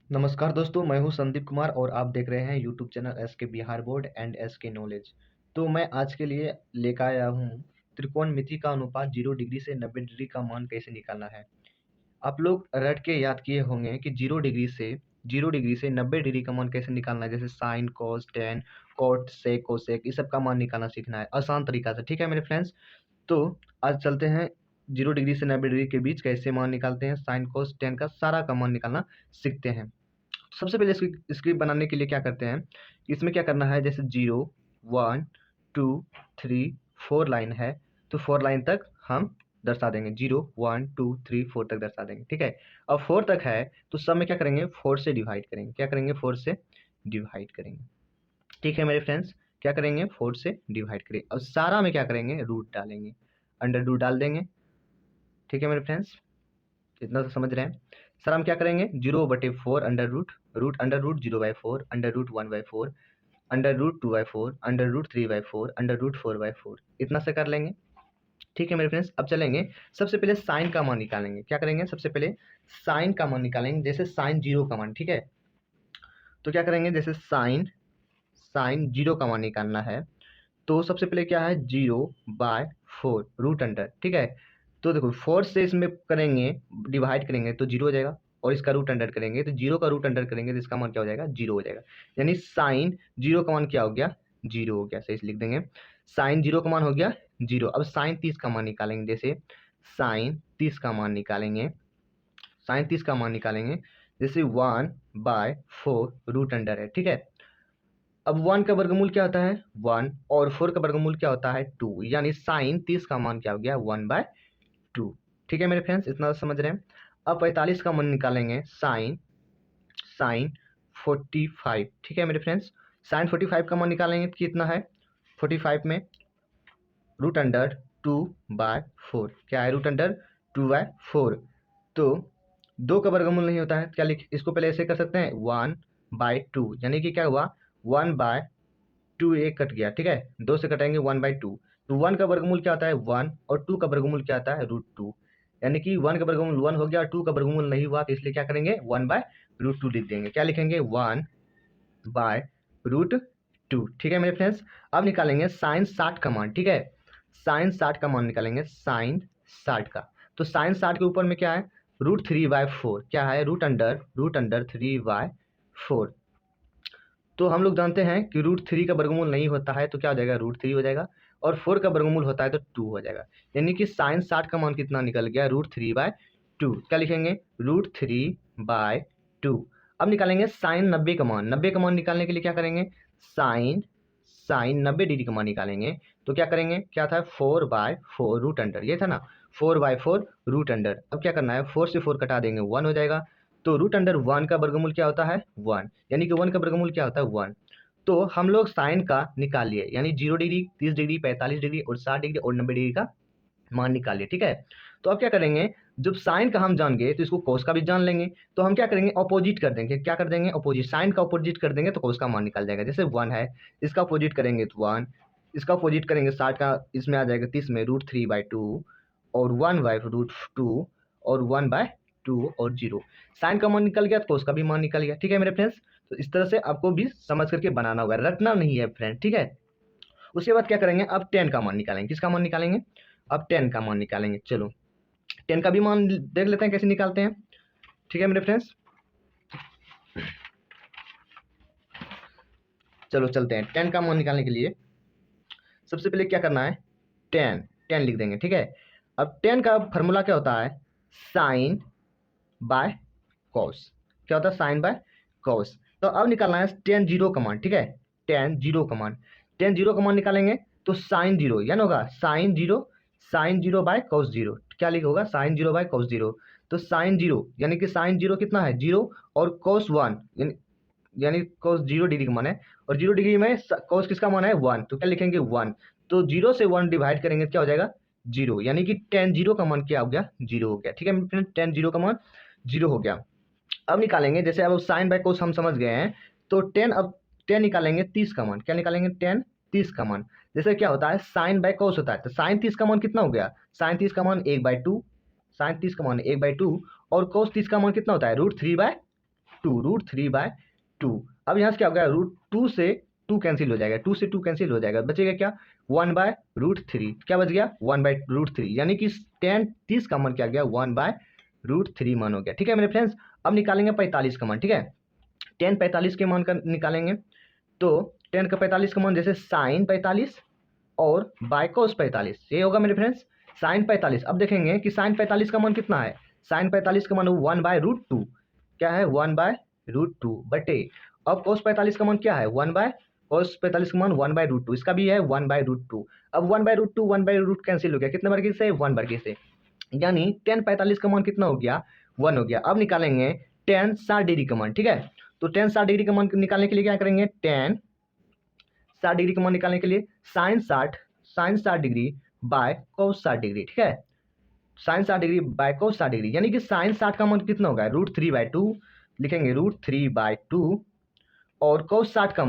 नमस्कार दोस्तों, मैं हूं संदीप कुमार और आप देख रहे हैं YouTube channel SK Bihar board and SK knowledge. तो मैं आज के लिए लेकर आया हूं त्रिकोणमिति का अनुपात 0 डिग्री से 90 डिग्री का मान कैसे निकालना है। आप लोग रट के याद किए होंगे कि 0 डिग्री से 90 डिग्री का मान कैसे निकालना है, जैसे साइन, कॉस, टेन, कॉट, सेक, कोसेक, इस सब का मान निकालना सीखना है आसान तरीका से। ठीक है मेरे फ्रेंड्स, तो आज चलते हैं 0 डिग्री से 90 डिग्री के बीच कैसे मान निकालते हैं, साइन, कॉस, टेन का सारा का मान निकालना सीखते हैं। सबसे पहले स्क्रिप्ट बनाने के लिए क्या करते हैं, इसमें क्या करना है, जैसे 0 1 2 3 4 लाइन है तो 4 लाइन तक हम दर्शा देंगे, 0 1 2 3 4 तक दर्शा देंगे। ठीक है, अब 4 तक है तो सब में क्या करेंगे, 4 से डिवाइड करेंगे। क्या करेंगे, 4 से डिवाइड करेंगे। ठीक है मेरे फ्रेंड्स, क्या करेंगे, 4 से डिवाइड करेंगे। अब सारा में क्या करेंगे, रूट डालेंगे, अंडर रूट डाल देंगे। ठीक है मेरे फ्रेंड्स, इतना तो समझ रहे हैं। सर हम क्या करेंगे, 0/4 under root, root under root 0/4, under root 1/4, under root 2/4, under root 3/4, under root 4/4, इतना से कर लेंगे। ठीक है मेरे फ्रेंड्स, अब चलेंगे सबसे पहले साइन का मान निकालेंगे। क्या करेंगे, सबसे पहले साइन का मान निकालेंगे, जैसे साइन 0 का मान। ठीक है, तो क्या करेंगे, जैसे साइन साइन 0 का मान निकालना है तो सबसे पहले क्या है, 0/4 रूट अंडर। ठीक है, तो देखो 4 से इसमें करेंगे, डिवाइड करेंगे तो 0 हो जाएगा, और इसका रूट अंडर करेंगे तो 0 का रूट अंडर करेंगे तो इसका मान क्या हो जाएगा, 0 हो जाएगा। यानी साइन 0 का मान क्या हो गया, 0 हो गया। सही से लिख देंगे, साइन 0 का मान हो गया 0। अब साइन 30 का मान निकालेंगे, जैसे साइन 30 का मान निकालेंगे, साइन 30 का मान निकालेंगे, जैसे 1/4 रूट अंडर है। ठीक है, अब 1 का वर्गमूल क्या होता है, 1, और 4 का वर्गमूल क्या होता है, 2, यानी साइन 30 का मान क्या हो गया, 1/2। ठीक है मेरे फ्रेंड्स, इतना समझ रहे हैं। अब 45 का मान निकालेंगे, साइन साइन 45। ठीक है मेरे फ्रेंड्स, साइन 45 का मान निकालेंगे तो कितना है, 45 में रूट अंडर 2/4, क्या है, रूट अंडर 2/4। तो 2 का वर्गमूल नहीं होता है, क्या लिख, इसको पहले ऐसे कर सकते हैं, 1/2, यानी कि क्या हुआ, 1/2, एक कट गया। ठीक है, 2 से कटाएंगे 1/2, तो 1 का वर्गमूल क्या होता है, 1, और 2 का वर्गमूल क्या आता है, √2। यानी कि 1 का वर्गमूल 1 हो गया और 2 का वर्गमूल नहीं हुआ, तो इसलिए क्या करेंगे, 1/√2 लिख देंगे। क्या लिखेंगे, 1/√2। ठीक है मेरे फ्रेंड्स, अब निकालेंगे साइन 60 का मान। ठीक है, साइन 60 का मान निकालेंगे, साइन 60 का। तो साइन 60 के ऊपर में क्या है, √3/4, क्या है, रूट अंडर 3/4। तो हम लोग जानते हैं कि √3 का वर्गमूल नहीं होता है तो क्या हो जाएगा, √3 हो जाएगा, और 4 का वर्गमूल होता है तो 2 हो जाएगा। यानी कि साइन 60 का मान कितना निकल गया, √3/2। क्या लिखेंगे, √3/2। अब निकालेंगे साइन 90 का मान। 90 का मान निकालने के लिए क्या करेंगे, साइन साइन 90 डिग्री का मान निकालेंगे तो क्या करेंगे, क्या था, 4/4 रूट अंडर, ये था ना, 4/4 रूट अंडर। अब क्या करना है, 4 से 4 कटा देंगे, 1 हो जाएगा। तो रूट अंडर 1 का वर्गमूल क्या होता है, 1, यानी कि 1 का वर्गमूल क्या होता है, 1। तो हम लोग साइन का निकाल लिए, यानी 0 डिग्री, 30 डिग्री, 45 डिग्री और 60 डिग्री और 90 डिग्री का मान निकाल लिए। ठीक है, तो अब क्या करेंगे, जब साइन का हम जान गए तो इसको कोस का भी जान लेंगे, तो हम क्या करेंगे, अपोजिट कर देंगे। क्या कर देंगे, अपोजिट, साइन का अपोजिट कर देंगे तो कोस का मान निकल जाएगा। जैसे 1 है, इसका अपोजिट करेंगे तो 1, इसका अपोजिट करेंगे 60 का, इसमें आ जाएगा 30 में √3/2, और 1/√2, और 1/2, और 0। साइन का मान निकल गया तो कोस का भी मान निकल गया। ठीक है मेरे फ्रेंड्स, तो इस तरह से आपको भी समझ करके बनाना होगा, रटना नहीं है फ्रेंड। ठीक है, उसके बाद क्या करेंगे, अब 10 का मान निकालेंगे। किसका मान निकालेंगे, अब 10 का मान निकालेंगे। चलो 10 का भी मान देख लेते हैं कैसे निकालते हैं। ठीक है मेरे फ्रेंड्स, चलो चलते हैं 10 का मान निकालने के लिए। सबसे पहले क्या करना है, 10 10 लिख देंगे। ठीक है, अब 10 का फॉर्मूला क्या होता है, साइन बाय कॉस। क्या होता है, साइन बाय कॉस। तो अब निकालना है 10 0 का मान। ठीक है, 10 0 का मान, 10 0 का मान निकालेंगे तो साइन 0 यानी होगा साइन 0 बाय कॉस 0। क्या लिख होगा, साइन 0 बाय कॉस 0। तो साइन 0 यानी कि साइन 0 कितना है, 0, और कॉस 1 यानी कॉस 0 डिग्री का मान है, और 0 डिग्री में कॉस किसका मान है, 1, तो क्या लिखेंगे, 1। तो 0 से 1 डिवाइड करेंगे तो क्या हो जाएगा, 0, यानी कि 10 0 का मान क्या हो गया, 0 हो गया। ठीक है फ्रेंड, 10 0 का मान 0 हो गया। अब निकालेंगे, जैसे अब साइन बाय कोस हम समझ गए हैं, तो 10, अब 10 निकालेंगे 30 का मान। क्या निकालेंगे, 10 30 का मान। जैसे क्या होता है, साइन बाय कोस होता है, तो साइन 30 का मान कितना हो गया, साइन 30 का मान 1/2, साइन 30 का मान 1/2, और कोस 30 का मान कितना होता है, √3/2। 2 अब यहाँ से क्या होगा, √2 से 2 कैंसिल हो जाएगा, 2 से 2 कैंसिल हो जाएगा, बचेगा क्या 1/√3। क्या बच गया 1/√3, यानी कि 30 का मान क्या गया 1/√3 मान हो गया। ठीक है मेरे फ्रेंड्स, अब निकालेंगे 45 का मान। ठीक है, 45 के मान का निकालेंगे तो 45 का मान जैसे साइन 45 और बाय कोस 45, ये होगा मेरे फ्रेंड्स साइन 45। अब देखेंगे कि साइन 45 का मान कितना है, साइन 45 का मान 1/√2, क्या है 1/√2 बटे, अब कोस 45 का मान क्या है कोस 45 का मान 1/√2, इसका भी है 1/√2। अब 1/√2 1/√2 कैंसिल हो गया, कितने वर्ग से 1 वर्ग से, यानी tan 45 का मान कितना हो गया 1 हो गया। अब निकालेंगे tan 60 डिग्री का मान। ठीक है, तो tan 60 डिग्री का मान निकालने के लिए क्या करेंगे, tan 60 डिग्री का मान निकालने के लिए sine 60 degree by cos 60 degree. ठीक है, sine 60 degree by cos 60 degree, यानी कि साइन 60 का मान कितना होगा √3/2, लिखेंगे √3/2, और कोस 60 का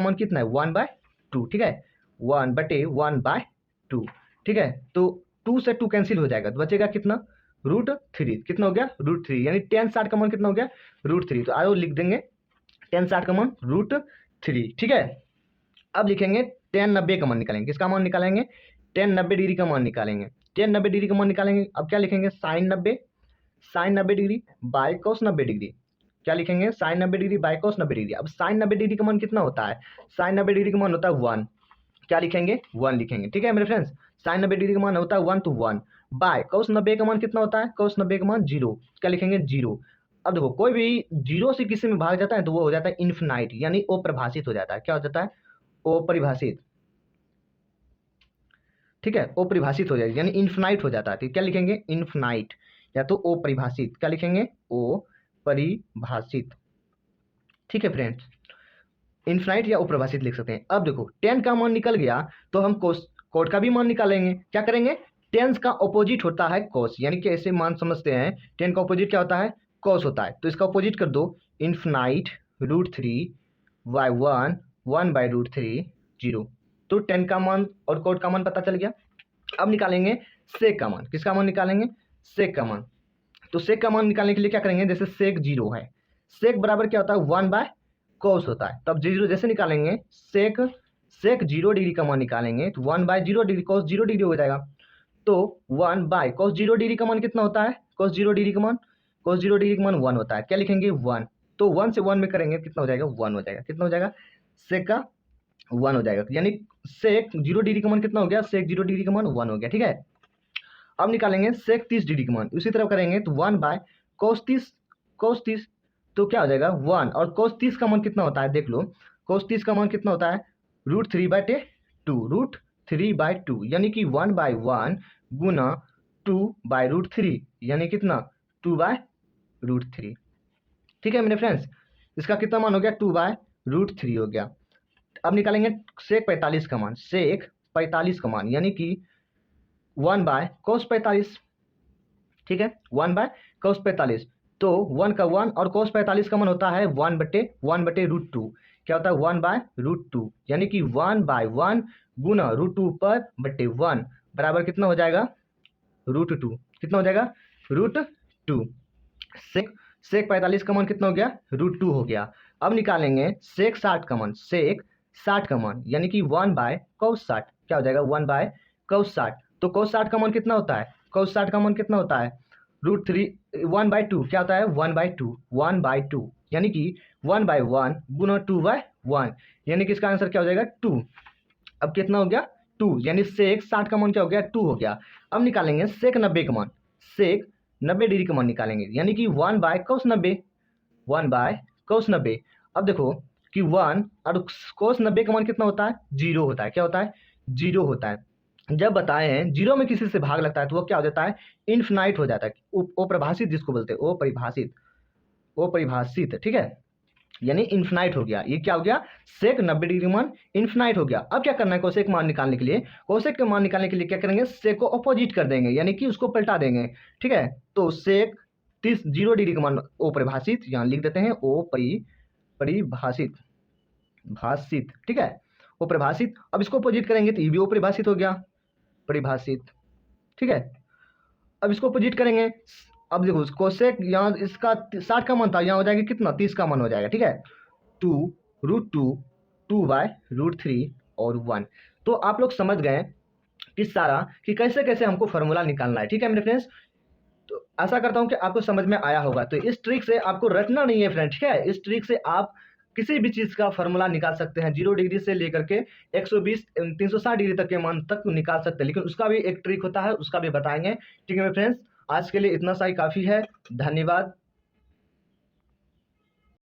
मान कितना है 1/2। ठीक है, 1/2। ठीक है, तो 2 से 2 कैंसिल हो जाएगा, तो बचेगा कितना √3, कितना हो गया √3, यानी tan 60 का मान कितना हो गया √3। तो आयो लिख देंगे tan 60 का मान √3। ठीक है, अब लिखेंगे tan 90 का मान निकालेंगे, किसका मान निकालेंगे tan 90 डिग्री का मान निकालेंगे, tan 90 डिग्री का मान निकालेंगे। अब क्या लिखेंगे sine 90 degree by cos 90 degree, क्या लिखेंगे sine 90 degree by cos 90 degree. अब साइन 90 डिग्री का मान कितना होता है, साइन 90 डिग्री का मान होता है 1, क्या लिखेंगे 1 लिखेंगे। ठीक है मेरे फ्रेंड्स, साइन 90 डिग्री का मान होता है 1, तो 1 बाय कोस 90 का मान कितना होता है, कोस 90 का मान 0, क्या लिखेंगे 0। अब देखो कोई भी 0 से किसी में भाग जाता है तो वो हो जाता है इन्फिनाइट, यानी अपरिभाषित हो जाता है, क्या हो जाता है अपरिभाषित। ठीक है, अपरिभाषित हो जाएगा, यानी इन्फिनाइट हो जाता है, तो क्या लिखेंगे इन्फिनाइट, या तो अपरिभाषित, क्या लिखेंगे अपरिभाषित। ठीक है फ्रेंड्स, इन्फिनाइट या अप्रभाषित लिख सकते हैं। अब देखो tan का मान निकल गया तो हम कोट का भी मान निकालेंगे, क्या करेंगे tan का ऑपोजिट होता है cos, यानी कि ऐसे मान समझते हैं tan का ऑपोजिट क्या होता है cos होता है, तो इसका ऑपोजिट कर दो इन्फिनाइट √3/1 1/√3 0, तो tan का मान और कोट का मान पता चल गया। अब निकालेंगे सेक का मान, किसका मान निकालेंगे सेक का मान। तो सेक का मान निकालने के लिए क्या करेंगे, जैसे सेक 0 है, सेक बराबर क्या होता है 1/cos होता है, तब 0 जैसे निकालेंगे सेक 0 डिग्री का मान निकालेंगे तो 1/0 डिग्री cos 0 डिग्री हो जाएगा, तो 1/cos 0 डिग्री का मान कितना होता है cos 0 डिग्री का मान 1 होता है, क्या लिखेंगे 1, तो 1 से 1 में करेंगे कितना हो जाएगा 1 हो जाएगा, कितना हो जाएगा सेक का 1 हो जाएगा, यानी सेक 0 डिग्री का मान कितना हो गया सेक 0 डिग्री का मान 1 हो गया। ठीक है, अब निकालेंगे सेक 30 डिग्री का मान, उसी तरह करेंगे तो 1/cos 30 तो क्या हो जाएगा 1, और cos 30 का मान कितना होता है देख लो, cos 30 का मान कितना होता है √3/2, यानी कि 1/1 गुना 2/√3, यानी कितना 2/√3। ठीक है मेरे फ्रेंड्स, इसका कितना मान हो गया 2/√3 हो गया। अब निकालेंगे सेक 45 का मान, सेक 45 का मान यानी कि 1/cos 45। ठीक है, 1/cos 45, तो 1 का 1 और cos 45 का मान होता है 1/√2, क्या होता है 1/√2, यानी कि 1/1 गुना √2 पर बटे 1 बराबर कितना हो जाएगा √2, कितना हो जाएगा √2। सेक 45 का मान कितना हो गया √2 हो गया। अब निकालेंगे सेक 60 का मान, सेक 60 का मान यानी कि 1/cos 60, क्या हो जाएगा 1/cos 60, तो cos 60 का मान कितना होता है cos 60 का मान कितना होता है √3 1/2, क्या होता है 1/2, यानी कि 1/1 गुना 2/1, यानी कि इसका आंसर क्या हो जाएगा 2। अब कितना हो गया 2, यानी सेक 60 का मान क्या हो गया 2 हो गया। अब निकालेंगे सेक 90 का मान, सेक 90 डिग्री का मान निकालेंगे, यानी कि 1/cos 90, 1/cos 90। अब देखो कि 1 और cos 90 का मान कितना होता है 0 होता है, क्या होता है 0 होता है। जब बताए हैं 0 में किसी से भाग लगता है तो वो क्या हो जाता है इन्फिनाइट हो जाता है, अप्रभाषित जिसको बोलते हैं अपरिभाषित। ठीक है, यानी इन्फिनाइट हो गया, ये क्या हो गया सेक 90 डिग्री मान इन्फिनाइट हो गया। अब क्या करना है कोसेक मान निकालने के लिए, कोसेक के मान निकालने के लिए क्या करेंगे सेक को अपोजिट कर देंगे, यानी कि उसको पलटा देंगे। ठीक है, तो सेक 0 डिग्री का मान अपरिभाषित, यहाँ लिख देते हैं परिभाषित भाषित। ठीक है, अपरिभाषित, अब इसको अपोजिट करेंगे तो ये भी अपरिभाषित हो गया परिभाषित। ठीक है, अब इसको अपोजिट करेंगे अब देखो कोसेक यहाँ इसका 60 का मान था, यहाँ हो जाएगा कितना, 30 का मान हो जाएगा, ठीक है। 2 √2 2/√3 और 1। तो आप लोग समझ गए कि सारा कि कैसे कैसे हमको फॉर्मूला निकालना है, ठीक है मेरे फ्रेंड्स। तो आशा करता हूं कि आपको समझ में आया होगा। तो इस ट्रिक से आपको रटना नहीं है फ्रेंड, ठीक है। इस ट्रिक से आप किसी भी चीज का फॉर्मूला निकाल सकते हैं, 0 डिग्री से लेकर के 120 360 डिग्री तक के मान तक निकाल सकते हैं, लेकिन उसका भी एक ट्रिक होता है, उसका भी बताएंगे, ठीक है मेरे फ्रेंड्स। आज के लिए इतना सा ही काफी है। धन्यवाद।